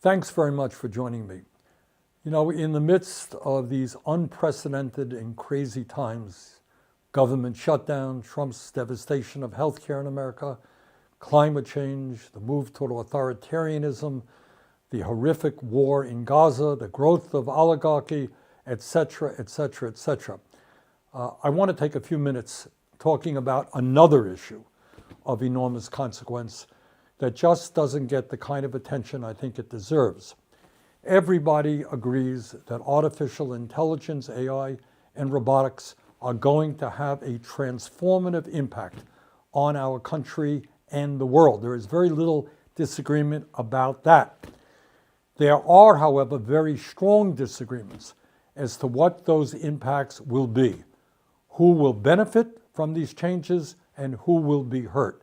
Thanks very much for joining me. You know, in the midst of these unprecedented and crazy times, government shutdown, Trump's devastation of healthcare in America, climate change, the move toward authoritarianism, the horrific war in Gaza, the growth of oligarchy, etc., etc., etc. I want to take a few minutes talking about another issue of enormous consequence that just doesn't get the kind of attention I think it deserves. Everybody agrees that artificial intelligence, AI, and robotics are going to have a transformative impact on our country and the world. There is very little disagreement about that. There are, however, very strong disagreements as to what those impacts will be, who will benefit from these changes and who will be hurt.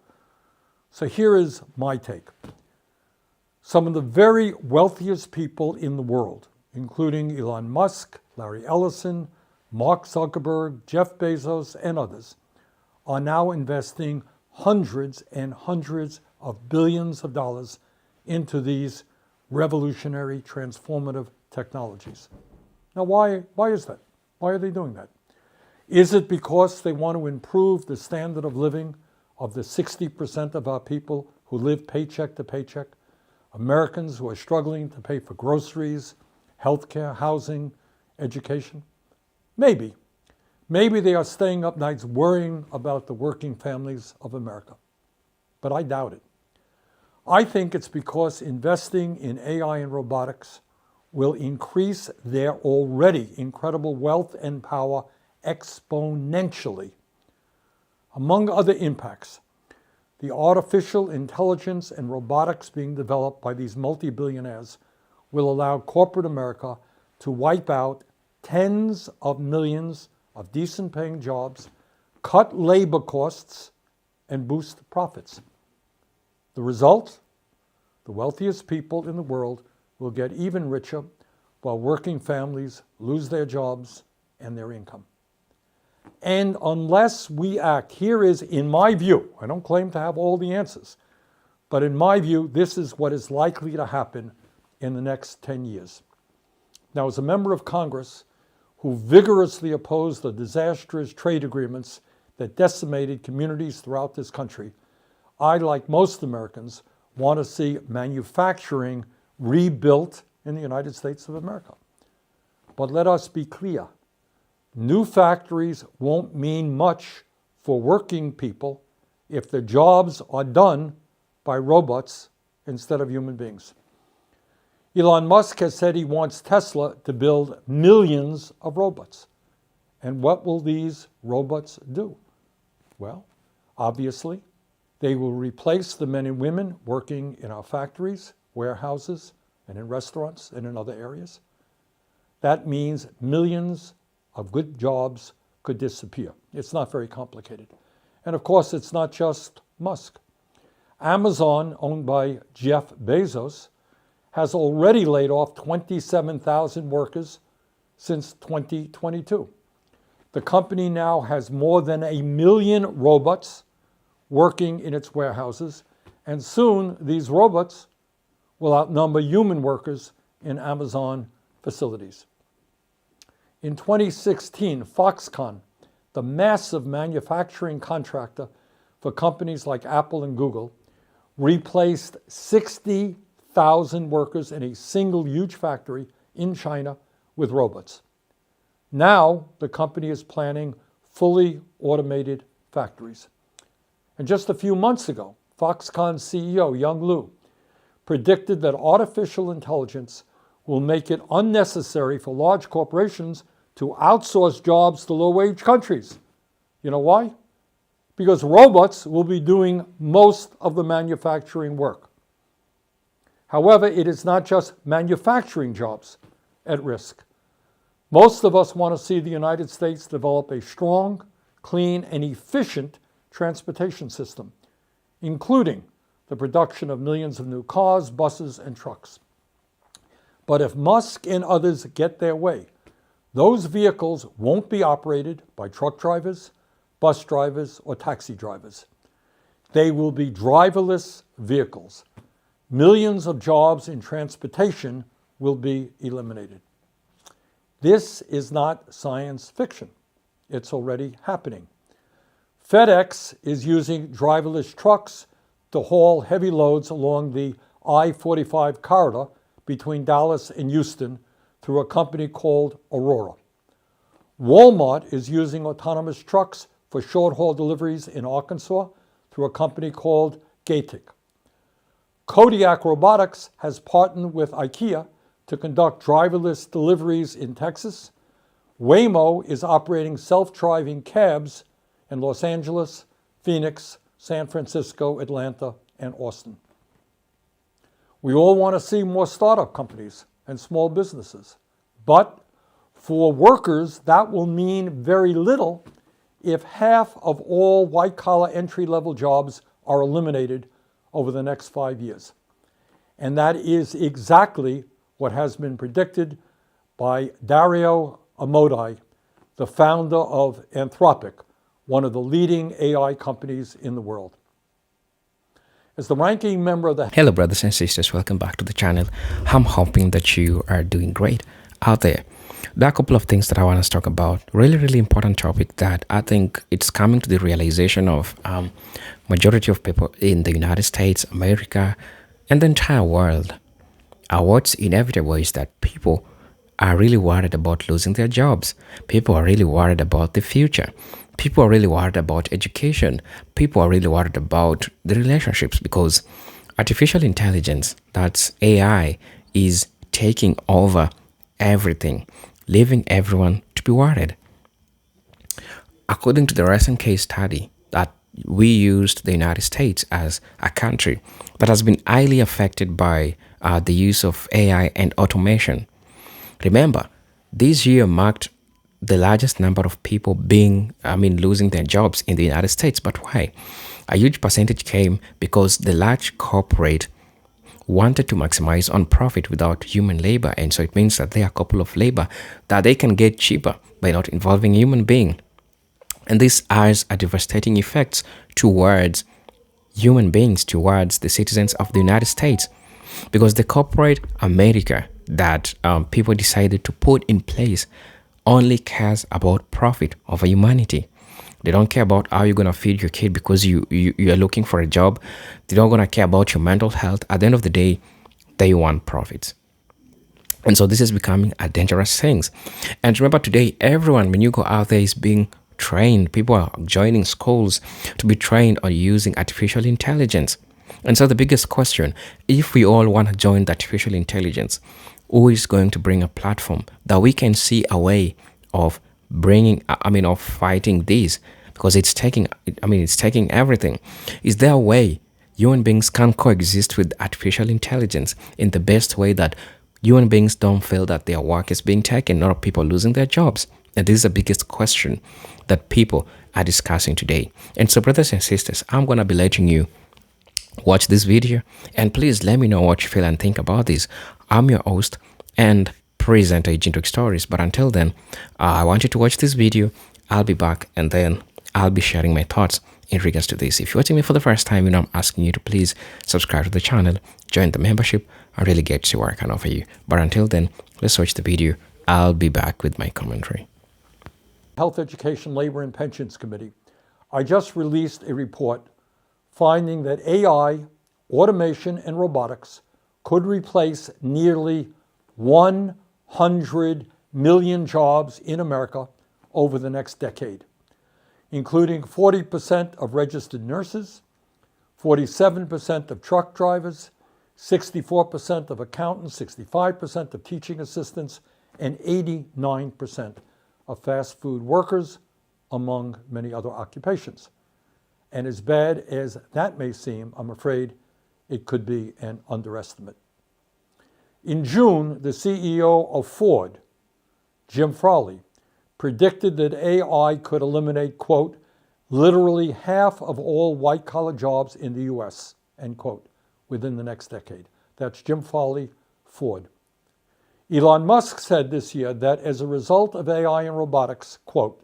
So here is my take. Some of the very wealthiest people in the world, including Elon Musk, Larry Ellison, Mark Zuckerberg, Jeff Bezos, and others, are now investing hundreds and hundreds of billions of dollars into these revolutionary, transformative technologies. Now, why is that? Why are they doing that? Is it because they want to improve the standard of living of the 60% of our people who live paycheck to paycheck? Americans who are struggling to pay for groceries, healthcare, housing, education? Maybe. Maybe they are staying up nights worrying about the working families of America. But I doubt it. I think it's because investing in AI and robotics will increase their already incredible wealth and power exponentially. Among other impacts, the artificial intelligence and robotics being developed by these multi-billionaires will allow corporate America to wipe out tens of millions of decent paying jobs, cut labor costs, and boost profits. The result? The wealthiest people in the world will get even richer while working families lose their jobs and their income. And unless we act, here is, in my view, I don't claim to have all the answers, but in my view, this is what is likely to happen in the next 10 years. Now, as a member of Congress who vigorously opposed the disastrous trade agreements that decimated communities throughout this country, I, like most Americans, want to see manufacturing rebuilt in the United States of America. But let us be clear. New factories won't mean much for working people if the jobs are done by robots instead of human beings. Elon Musk has said he wants Tesla to build millions of robots. And what will these robots do? Well, obviously, they will replace the men and women working in our factories, warehouses, and in restaurants and in other areas. That means millions of good jobs could disappear. It's not very complicated. And of course, it's not just Musk. Amazon, owned by Jeff Bezos, has already laid off 27,000 workers since 2022. The company now has more than 1 million robots working in its warehouses, and soon these robots will outnumber human workers in Amazon facilities. In 2016, Foxconn, the massive manufacturing contractor for companies like Apple and Google, replaced 60,000 workers in a single huge factory in China with robots. Now, the company is planning fully automated factories. And just a few months ago, Foxconn CEO Young Liu predicted that artificial intelligence will make it unnecessary for large corporations to outsource jobs to low-wage countries. You know why? Because robots will be doing most of the manufacturing work. However, it is not just manufacturing jobs at risk. Most of us want to see the United States develop a strong, clean, and efficient transportation system, including the production of millions of new cars, buses, and trucks. But if Musk and others get their way, those vehicles won't be operated by truck drivers, bus drivers, or taxi drivers. They will be driverless vehicles. millions of jobs in transportation will be eliminated. This is not science fiction. It's already happening. FedEx is using driverless trucks to haul heavy loads along the I-45 corridor between Dallas and Houston through a company called Aurora. Walmart is using autonomous trucks for short-haul deliveries in Arkansas through a company called Gatik. Kodiak Robotics has partnered with IKEA to conduct driverless deliveries in Texas. Waymo is operating self-driving cabs in Los Angeles, Phoenix, San Francisco, Atlanta, and Austin. We all want to see more startup companies and small businesses, but for workers, that will mean very little if half of all white-collar entry-level jobs are eliminated over the next 5 years. And that is exactly what has been predicted by Dario Amodei, the founder of Anthropic, one of the leading AI companies in the world. As the ranking member of the... Hello brothers and sisters, welcome back to the channel. I'm hoping that you are doing great out there. There are a couple of things that I want to talk about. Really important topic that I think it's coming to the realization of majority of people in the United States, America, and the entire world. What's inevitable is that people are really worried about losing their jobs. People are really worried about the future. People are really worried about education. People are really worried about the relationships because artificial intelligence, that's AI, is taking over everything, leaving everyone to be worried. According to the recent case study that we used the United States as a country that has been highly affected by the use of AI and automation. Remember, this year marked the largest number of people losing their jobs in the United States. But why? A huge percentage came because the large corporate wanted to maximize on profit without human labor. And so it means that there are a couple of labor that they can get cheaper by not involving a human being. And this has a devastating effects towards human beings, towards the citizens of the United States. Because the corporate America that people decided to put in place only cares about profit over humanity. They don't care about how you're going to feed your kid because you are looking for a job. They're not going to care about your mental health. At the end of the day, they want profits. And so this is becoming a dangerous thing. And remember today, everyone, when you go out there, is being trained. People are joining schools to be trained on using artificial intelligence. And so the biggest question, if we all want to join the artificial intelligence, who is going to bring a platform that we can see a way of fighting this? Because it's taking everything. Is there a way human beings can coexist with artificial intelligence in the best way that human beings don't feel that their work is being taken, nor people losing their jobs? And this is the biggest question that people are discussing today. And so brothers and sisters, I'm going to be letting you watch this video and please let me know what you feel and think about this. I'm your host and presenter Agent Stories, but until then, I want you to watch this video. I'll be back and then I'll be sharing my thoughts in regards to this. If you're watching me for the first time, I'm asking you to please subscribe to the channel, join the membership. I really get to see what I can offer you. But until then, let's watch the video. I'll be back with my commentary. Health, Education, Labor, and Pensions Committee, I just released a report finding that AI, automation, and robotics could replace nearly 100 million jobs in America over the next decade, including 40% of registered nurses, 47% of truck drivers, 64% of accountants, 65% of teaching assistants, and 89% of fast food workers, among many other occupations. And as bad as that may seem, I'm afraid it could be an underestimate. In June, the CEO of Ford, Jim Farley, predicted that AI could eliminate, quote, literally half of all white-collar jobs in the U.S., end quote, within the next decade. That's Jim Farley, Ford. Elon Musk said this year that as a result of AI and robotics, quote,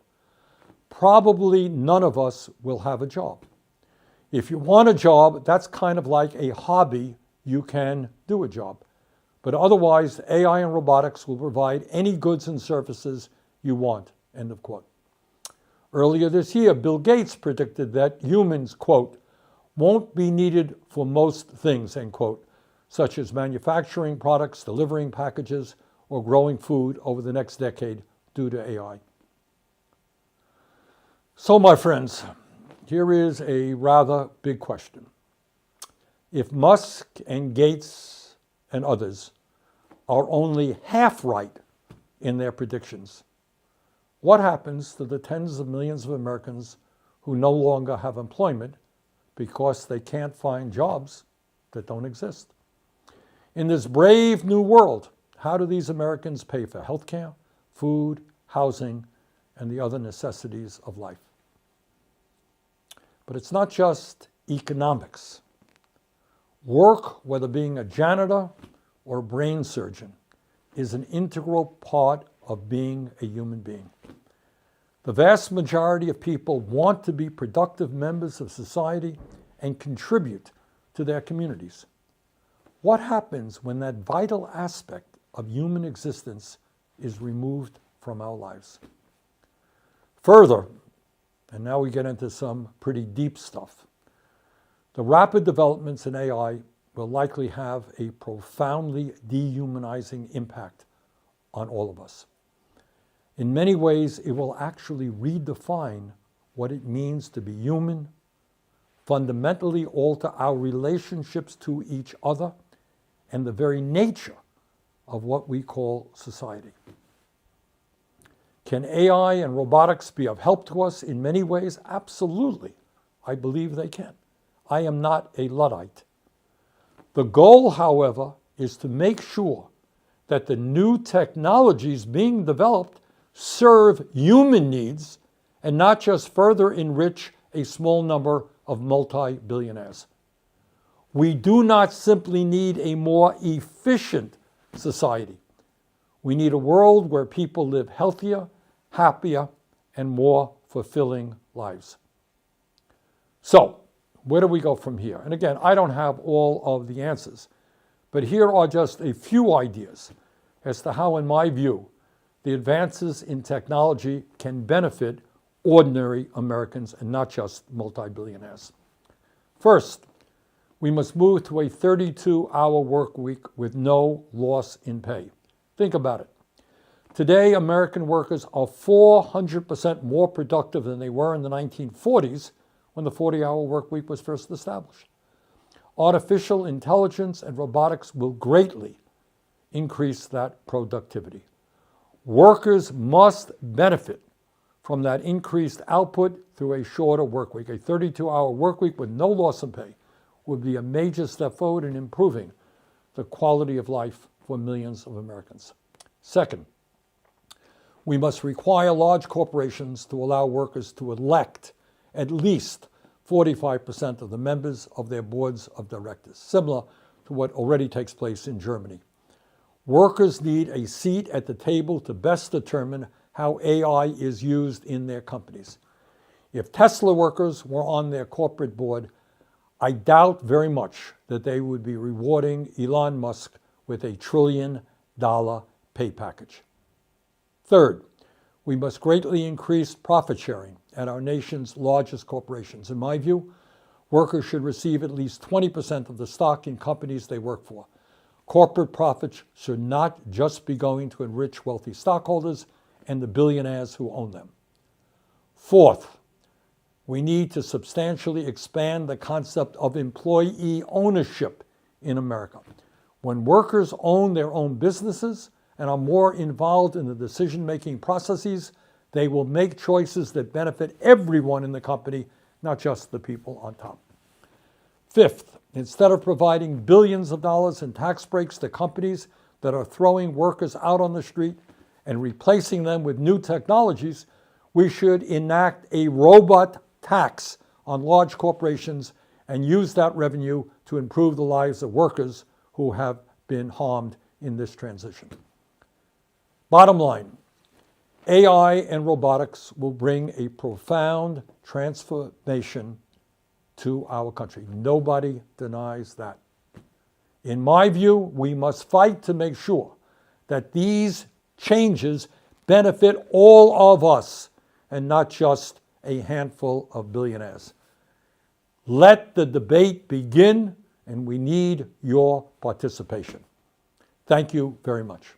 probably none of us will have a job. If you want a job, that's kind of like a hobby you can do a job. But otherwise, AI and robotics will provide any goods and services you want, end of quote. Earlier this year, Bill Gates predicted that humans, quote, won't be needed for most things, end quote, such as manufacturing products, delivering packages, or growing food over the next decade due to AI. So, my friends, here is a rather big question. If Musk and Gates and others are only half right in their predictions, what happens to the tens of millions of Americans who no longer have employment because they can't find jobs that don't exist? In this brave new world, how do these Americans pay for healthcare, food, housing, and the other necessities of life? But it's not just economics. Work, whether being a janitor or a brain surgeon, is an integral part of being a human being. The vast majority of people want to be productive members of society and contribute to their communities. What happens when that vital aspect of human existence is removed from our lives? Further, and now we get into some pretty deep stuff, the rapid developments in AI will likely have a profoundly dehumanizing impact on all of us. In many ways, it will actually redefine what it means to be human, fundamentally alter our relationships to each other, and the very nature of what we call society. Can AI and robotics be of help to us in many ways? Absolutely. I believe they can. I am not a Luddite. The goal, however, is to make sure that the new technologies being developed serve human needs and not just further enrich a small number of multi-billionaires. We do not simply need a more efficient society. We need a world where people live healthier, happier, and more fulfilling lives. So, where do we go from here? And again, I don't have all of the answers, but here are just a few ideas as to how, in my view, the advances in technology can benefit ordinary Americans and not just multi-billionaires. First, we must move to a 32-hour work week with no loss in pay. Think about it. Today, American workers are 400% more productive than they were in the 1940s when the 40-hour work week was first established. Artificial intelligence and robotics will greatly increase that productivity. Workers must benefit from that increased output through a shorter work week. A 32-hour work week with no loss in pay would be a major step forward in improving the quality of life for millions of Americans. Second, we must require large corporations to allow workers to elect at least 45% of the members of their boards of directors, similar to what already takes place in Germany. Workers need a seat at the table to best determine how AI is used in their companies. If Tesla workers were on their corporate board, I doubt very much that they would be rewarding Elon Musk with a $1 trillion pay package. Third, we must greatly increase profit sharing at our nation's largest corporations. In my view, workers should receive at least 20% of the stock in companies they work for. Corporate profits should not just be going to enrich wealthy stockholders and the billionaires who own them. Fourth, we need to substantially expand the concept of employee ownership in America. When workers own their own businesses and are more involved in the decision-making processes, they will make choices that benefit everyone in the company, not just the people on top. Fifth, instead of providing billions of dollars in tax breaks to companies that are throwing workers out on the street and replacing them with new technologies, we should enact a robot tax on large corporations and use that revenue to improve the lives of workers who have been harmed in this transition. Bottom line, AI and robotics will bring a profound transformation to our country. Nobody denies that. In my view, we must fight to make sure that these changes benefit all of us and not just a handful of billionaires. Let the debate begin, and we need your participation. Thank you very much.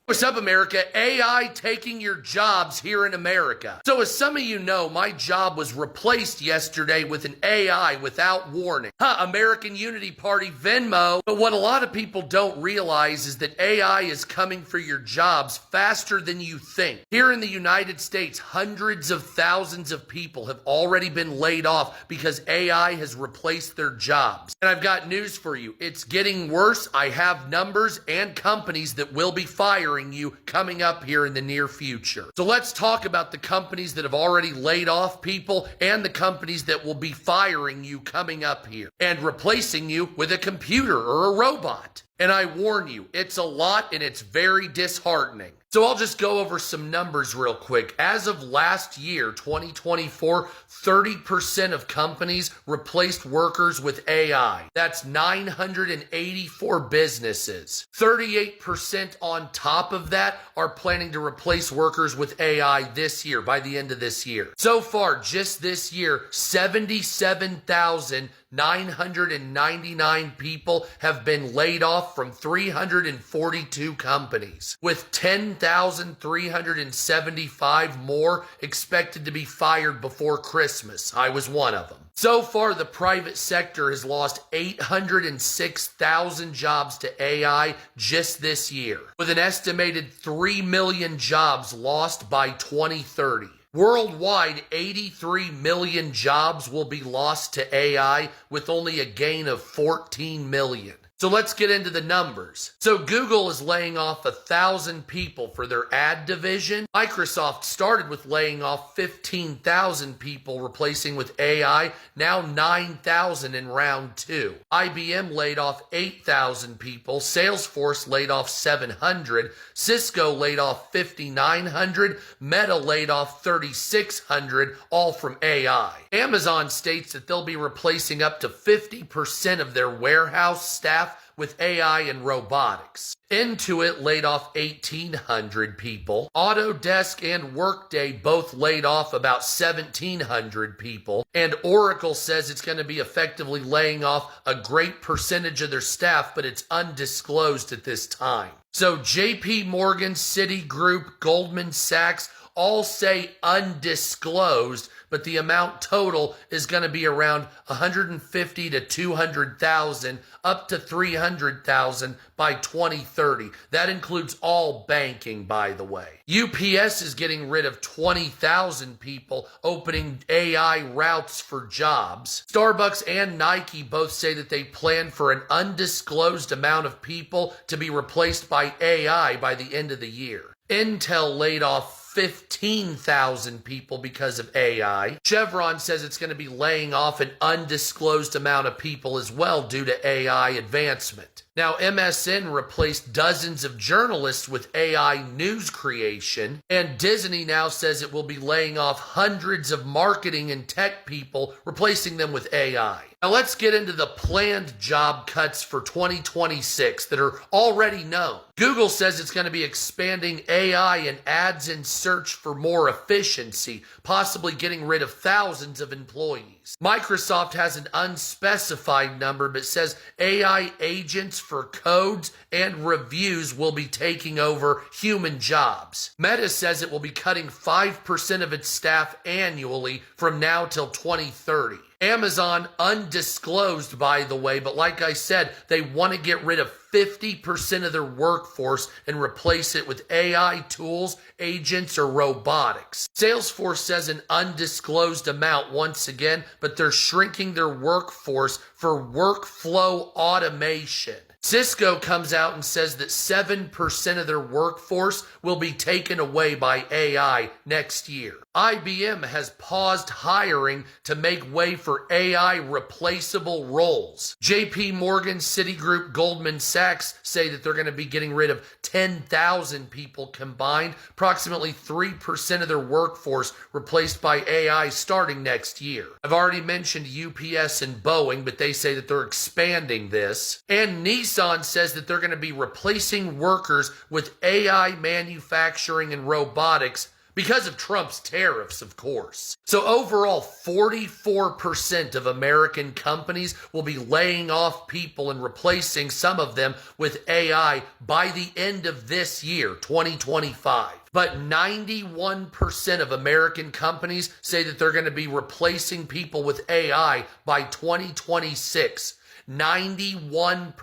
What's up, America? AI taking your jobs here in America. So as some of you know, my job was replaced yesterday with an AI without warning. American Unity Party Venmo. But what a lot of people don't realize is that AI is coming for your jobs faster than you think. Here in the United States, hundreds of thousands of people have already been laid off because AI has replaced their jobs. And I've got news for you. It's getting worse. I have numbers and companies that will be firing you coming up here in the near future. So let's talk about the companies that have already laid off people and the companies that will be firing you coming up here and replacing you with a computer or a robot. And I warn you, it's a lot and it's very disheartening. So I'll just go over some numbers real quick. As of last year, 2024, 30% of companies replaced workers with AI. That's 984 businesses. 38% on top of that are planning to replace workers with AI this year, by the end of this year. So far, just this year, 77,999 people have been laid off from 342 companies, with 10,375 more expected to be fired before Christmas. I was one of them. So far, the private sector has lost 806,000 jobs to AI just this year, with an estimated 3 million jobs lost by 2030. Worldwide, 83 million jobs will be lost to AI, with only a gain of 14 million. So let's get into the numbers. So Google is laying off 1,000 people for their ad division. Microsoft started with laying off 15,000 people, replacing with AI, now 9,000 in round 2. IBM laid off 8,000 people. Salesforce laid off 700. Cisco laid off 5,900. Meta laid off 3,600, all from AI. Amazon states that they'll be replacing up to 50% of their warehouse staff with AI and robotics. Intuit laid off 1,800 people. Autodesk and Workday both laid off about 1,700 people. And Oracle says it's going to be effectively laying off a great percentage of their staff, but it's undisclosed at this time. So JP Morgan, Citigroup, Goldman Sachs all say undisclosed, but the amount total is going to be around 150 to 200,000, up to 300,000 by 2030. That includes all banking, by the way. UPS is getting rid of 20,000 people, opening AI routes for jobs. Starbucks and Nike both say that they plan for an undisclosed amount of people to be replaced by AI by the end of the year. Intel laid off 15,000 people because of AI. Chevron says it's going to be laying off an undisclosed amount of people as well due to AI advancement. Now, MSN replaced dozens of journalists with AI news creation, and Disney now says it will be laying off hundreds of marketing and tech people, replacing them with AI. Now let's get into the planned job cuts for 2026 that are already known. Google says it's going to be expanding AI and ads and search for more efficiency, possibly getting rid of thousands of employees. Microsoft has an unspecified number but says AI agents for codes and reviews will be taking over human jobs. Meta says it will be cutting 5% of its staff annually from now till 2030. Amazon, undisclosed by the way, but like I said, they want to get rid of 50% of their workforce and replace it with AI tools, agents, or robotics. Salesforce says an undisclosed amount once again, but they're shrinking their workforce for workflow automation. Cisco comes out and says that 7% of their workforce will be taken away by AI next year. IBM has paused hiring to make way for AI replaceable roles. JP Morgan, Citigroup, Goldman Sachs say that they're going to be getting rid of 10,000 people combined, approximately 3% of their workforce replaced by AI starting next year. I've already mentioned UPS and Boeing, but they say that they're expanding this. And Nissan Nissan says that they're going to be replacing workers with AI manufacturing and robotics because of Trump's tariffs, of course. So overall, 44% of American companies will be laying off people and replacing some of them with AI by the end of this year, 2025. But 91% of American companies say that they're going to be replacing people with AI by 2026. 91%.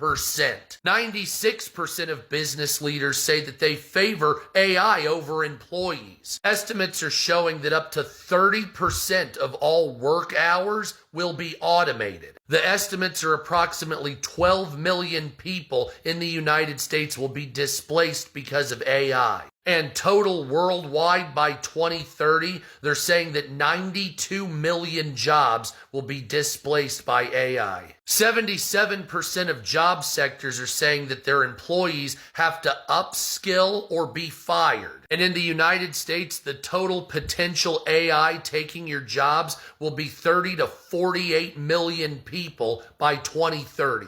96% of business leaders say that they favor AI over employees. Estimates are showing that up to 30% of all work hours will be automated. The estimates are approximately 12 million people in the United States will be displaced because of AI. And total worldwide by 2030, they're saying that 92 million jobs will be displaced by AI. 77% of job sectors are saying that their employees have to upskill or be fired. And in the United States, the total potential AI taking your jobs will be 30 to 48 million people by 2030.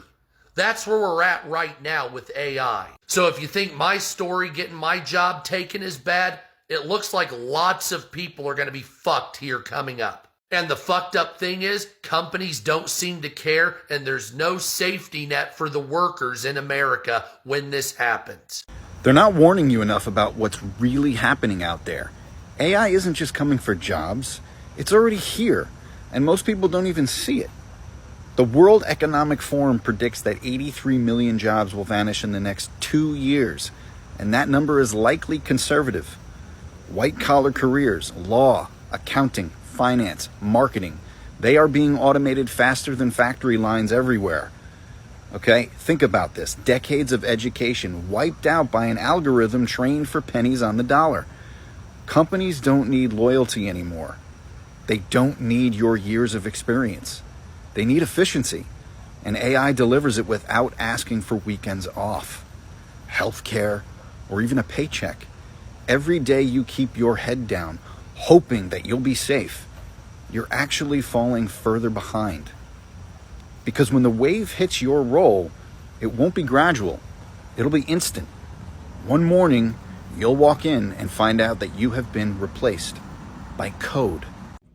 That's where we're at right now with AI. So if you think my story getting my job taken is bad, it looks like lots of people are going to be fucked here coming up. And the fucked up thing is, companies don't seem to care, and there's no safety net for the workers in America when this happens. They're not warning you enough about what's really happening out there. AI isn't just coming for jobs, it's already here, and most people don't even see it. The World Economic Forum predicts that 83 million jobs will vanish in the next 2 years, and that number is likely conservative. White-collar careers, law, accounting, finance, marketing, they are being automated faster than factory lines everywhere. Okay, think about this. Decades of education wiped out by an algorithm trained for pennies on the dollar. Companies don't need loyalty anymore. They don't need your years of experience. They need efficiency, and AI delivers it without asking for weekends off, healthcare, or even a paycheck. Every day you keep your head down, hoping that you'll be safe, you're actually falling further behind. Because when the wave hits your role, it won't be gradual. It'll be instant. One morning, you'll walk in and find out that you have been replaced by code.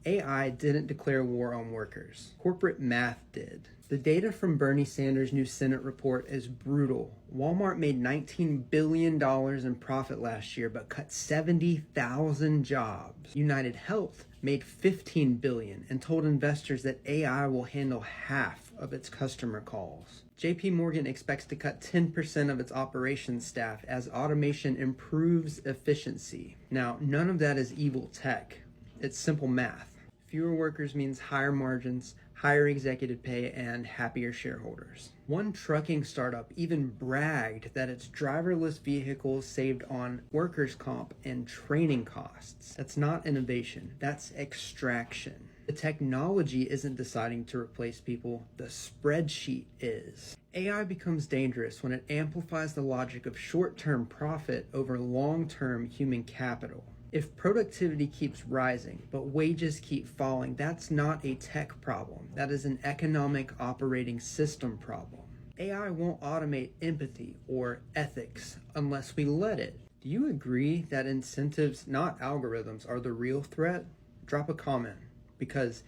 AI didn't declare war on workers. Corporate math did. The data from Bernie Sanders' new Senate report is brutal. Walmart made $19 billion in profit last year, but cut 70,000 jobs. United Health made $15 billion and told investors that AI will handle half of its customer calls. JP Morgan expects to cut 10% of its operations staff as automation improves efficiency. Now, none of that is evil tech. It's simple math. Fewer workers means higher margins, higher executive pay, and happier shareholders. One trucking startup even bragged that its driverless vehicles saved on workers' comp and training costs. That's not innovation, that's extraction. The technology isn't deciding to replace people, the spreadsheet is. AI becomes dangerous when it amplifies the logic of short-term profit over long-term human capital. If productivity keeps rising, but wages keep falling, that's not a tech problem. That is an economic operating system problem. AI won't automate empathy or ethics unless we let it. Do you agree that incentives, not algorithms, are the real threat? Drop a comment, because...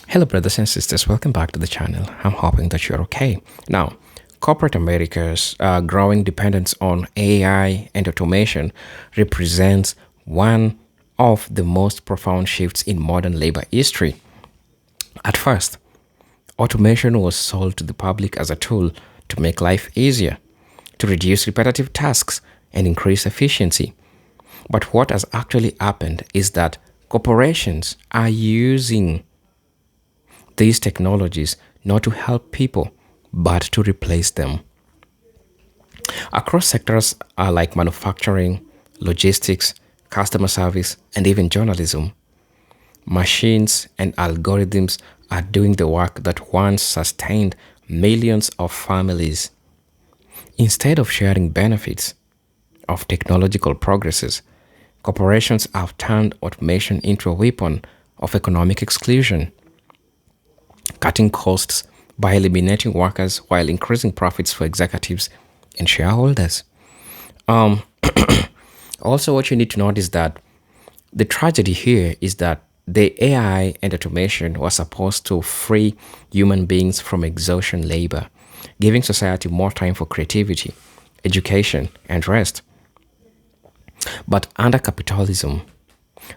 Hello brothers and sisters, welcome back to the channel. I'm hoping that you're okay. Now, corporate America's growing dependence on AI and automation represents one of the most profound shifts in modern labor history. At first, automation was sold to the public as a tool to make life easier, to reduce repetitive tasks and increase efficiency. But what has actually happened is that corporations are using these technologies not to help people, but to replace them. Across sectors like manufacturing, logistics, customer service, and even journalism, machines and algorithms are doing the work that once sustained millions of families. Instead of sharing benefits of technological progresses, corporations have turned automation into a weapon of economic exclusion, cutting costs by eliminating workers while increasing profits for executives and shareholders. Um, Also, what you need to note is that the tragedy here is that the AI and automation was supposed to free human beings from exhaustion labor, giving society more time for creativity, education, and rest. But under capitalism,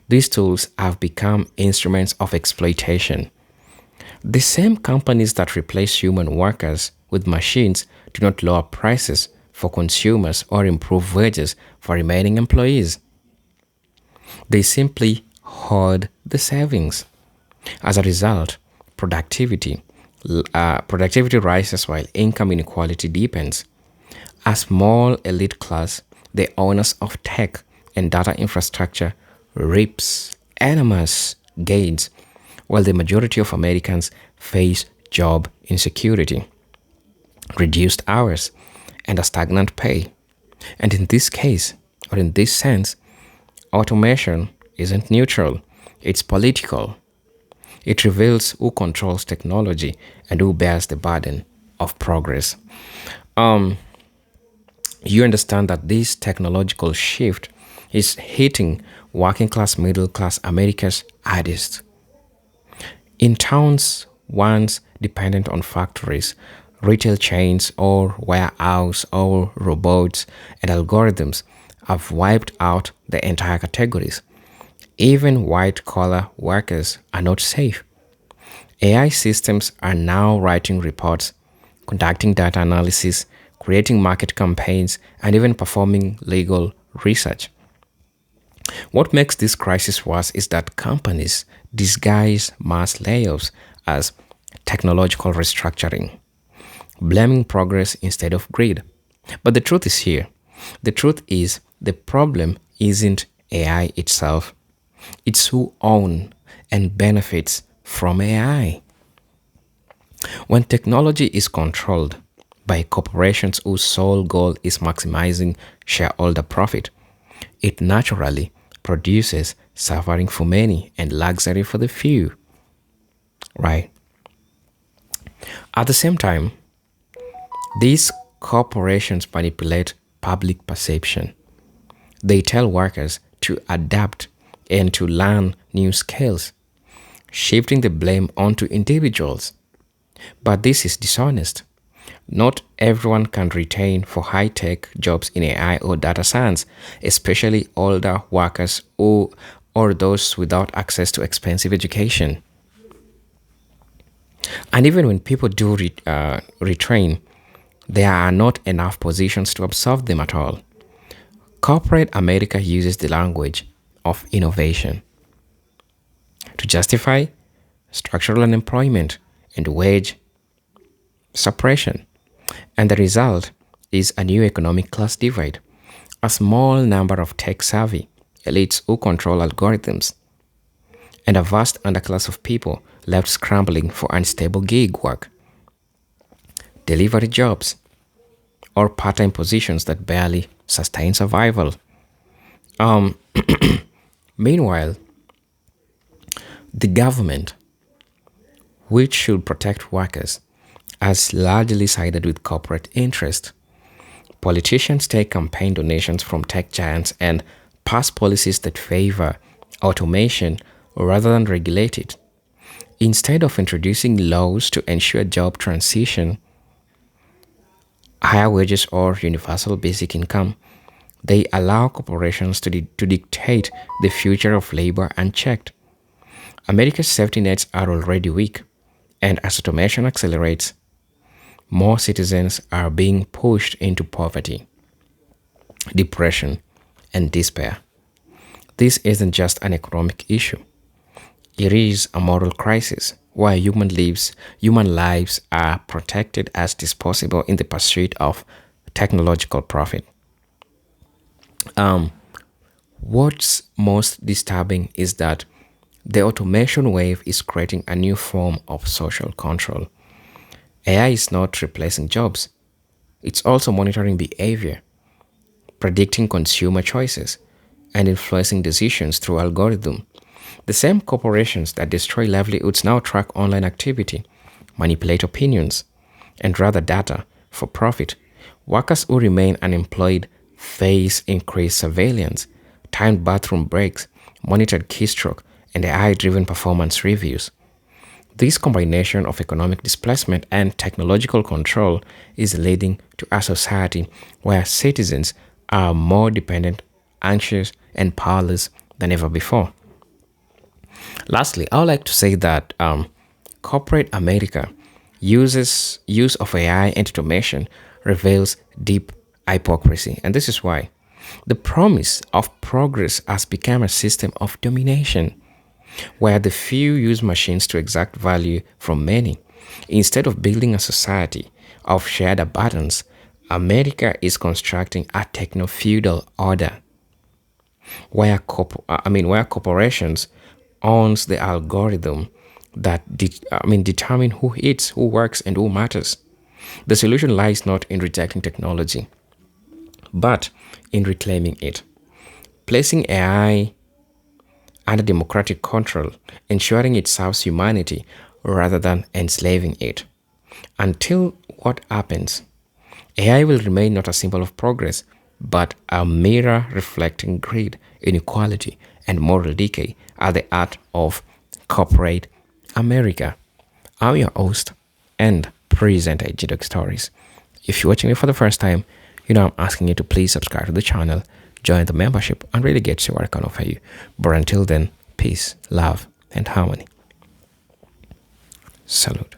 these tools have become instruments of exploitation. The same companies that replace human workers with machines do not lower prices for consumers or improve wages for remaining employees. They simply hoard the savings. As a result, productivity rises while income inequality deepens. A small elite class, the owners of tech and data infrastructure, reaps enormous gains, while the majority of Americans face job insecurity, reduced hours, and a stagnant pay. And in this case, or in this sense, automation isn't neutral, it's political. It reveals who controls technology and who bears the burden of progress. Um, you understand that this technological shift is hitting working class, middle class America's hardest. In towns once dependent on factories, retail chains, or warehouse, or robots and algorithms have wiped out the entire categories. Even white collar workers are not safe. AI systems are now writing reports, conducting data analysis, creating market campaigns, and even performing legal research. What makes this crisis worse is that companies disguise mass layoffs as technological restructuring, blaming progress instead of greed. But the truth is here. The truth is the problem isn't AI itself. It's who own and benefits from AI. When technology is controlled by corporations whose sole goal is maximizing shareholder profit, it naturally produces suffering for many and luxury for the few. Right? At the same time, these corporations manipulate public perception. They tell workers to adapt and to learn new skills, shifting the blame onto individuals. But this is dishonest. Not everyone can retain for high-tech jobs in AI or data science, especially older workers or those without access to expensive education. And even when people do retrain, there are not enough positions to absorb them at all. Corporate America uses the language of innovation to justify structural unemployment and wage suppression. And the result is a new economic class divide. A small number of tech-savvy elites who control algorithms, and a vast underclass of people left scrambling for unstable gig work, delivery jobs, or part-time positions that barely sustain survival. Um, Meanwhile, the government, which should protect workers, has largely sided with corporate interest. Politicians take campaign donations from tech giants and pass policies that favor automation rather than regulate it. Instead of introducing laws to ensure job transition, higher wages, or universal basic income, they allow corporations to dictate the future of labor unchecked. America's safety nets are already weak, and as automation accelerates, more citizens are being pushed into poverty, depression, and despair. This isn't just an economic issue. It is a moral crisis where human lives are protected as disposable in the pursuit of technological profit. What's most disturbing is that the automation wave is creating a new form of social control. AI is not replacing jobs. It's also monitoring behavior, predicting consumer choices, and influencing decisions through algorithm. The same corporations that destroy livelihoods now track online activity, manipulate opinions, and rather data for profit, workers who remain unemployed face increased surveillance, timed bathroom breaks, monitored keystroke, and AI-driven performance reviews. This combination of economic displacement and technological control is leading to a society where citizens are more dependent, anxious, and powerless than ever before. Lastly, I would like to say that corporate America use of AI and automation reveals deep hypocrisy, and this is why the promise of progress has become a system of domination, where the few use machines to extract value from many. Instead of building a society of shared abundance, America is constructing a techno-feudal order where corporations owns the algorithm that determine who eats, who works, and who matters. The solution lies not in rejecting technology, but in reclaiming it, placing AI under democratic control, ensuring it serves humanity rather than enslaving it. Until what happens, AI will remain not a symbol of progress, but a mirror reflecting greed, inequality, and moral decay at the heart of corporate America. I'm your host and presenter, Jidok Stories. If you're watching me for the first time, I'm asking you to please subscribe to the channel, join the membership, and really get to see what I can offer you. But until then, peace, love, and harmony. Salute.